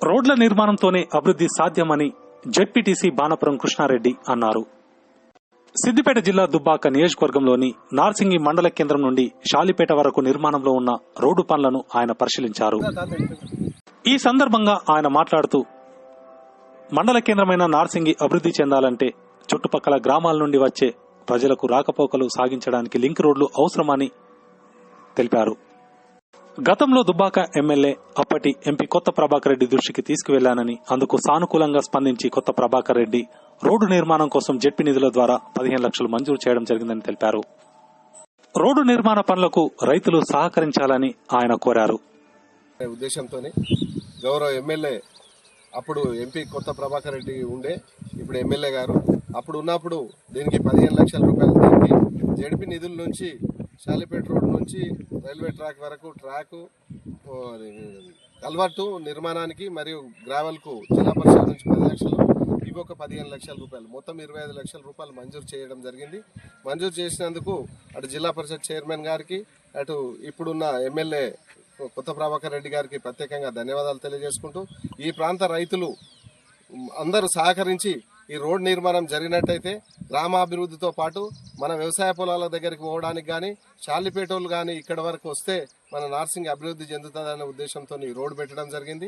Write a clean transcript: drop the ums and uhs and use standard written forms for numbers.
రోడ్ల నిర్మాణంతోనే అభివృద్ధి సాధ్యమని జెడ్పీటీసీ బాణపురం కృష్ణారెడ్డి అన్నారు. సిద్దిపేట జిల్లా దుబ్బాక నియోజకవర్గంలోని నార్సింగి మండల కేంద్రం నుండి షాలిపేట వరకు నిర్మాణంలో ఉన్న రోడ్డు పనులను ఆయన పరిశీలించారు. ఈ సందర్భంగా ఆయన మాట్లాడుతూ, మండల కేంద్రమైన నార్సింగి అభివృద్ధి చెందాలంటే చుట్టుపక్కల గ్రామాల నుండి వచ్చే ప్రజలకు రాకపోకలు సాగించడానికి లింక్ రోడ్లు అవసరమని తెలిపారు. గతంలో దుబ్బాక ఎమ్మెల్యే అప్పటి ఎంపీ కొత్త ప్రభాకర్ రెడ్డి దృష్టికి తీసుకువెళ్లానని, అందుకు సానుకూలంగా స్పందించి కొత్త ప్రభాకర్ రెడ్డి రోడ్డు నిర్మాణం కోసం జెడ్పీ నిధుల ద్వారా 15 లక్షలు మంజూరు చేయడం జరిగిందని తెలిపారు. రోడ్డు నిర్మాణ పనులకు రైతులు సహకరించాలని ఆయన కోరారు. ఉద్దేశంతోనే గౌరవ ఎమ్మెల్యే అప్పుడు ఎంపీ కొత్త ప్రభాకర్ రెడ్డి ఉండే, ఇప్పుడు ఎమ్మెల్యే గారు అప్పుడు ఉన్నప్పుడు దీనికి 15 లక్షల రూపాయలు దీనికి జెడ్పీ నిధుల నుంచి షాలిపేట రోడ్ నుంచి రైల్వే ట్రాక్ వరకు ట్రాకు కల్వర్టు నిర్మాణానికి మరియు గ్రావెల్కు జిల్లా పరిషత్ నుంచి 10 లక్షలు, ఇవి ఒక 15 లక్షల రూపాయలు, మొత్తం 25 లక్షల రూపాయలు మంజూరు చేయడం జరిగింది. మంజూరు చేసినందుకు అటు జిల్లా పరిషత్ చైర్మన్ గారికి, అటు ఇప్పుడున్న ఎమ్మెల్యే కొత్త ప్రభాకర్ రెడ్డి గారికి ప్రత్యేకంగా ధన్యవాదాలు తెలియజేసుకుంటూ, ఈ ప్రాంత రైతులు అందరూ సహకరించి ఈ రోడ్ నిర్మాణం జరిగినట్టయితే గ్రామాభివృద్ధితో పాటు మన వ్యవసాయ పొలాల దగ్గరికి పోవడానికి కానీ, షాలిపేటోళ్ళు కానీ ఇక్కడ వరకు వస్తే మన నార్సింగ్ అభివృద్ధి చెందుతుందనే ఉద్దేశంతో ఈ రోడ్డు పెట్టడం జరిగింది.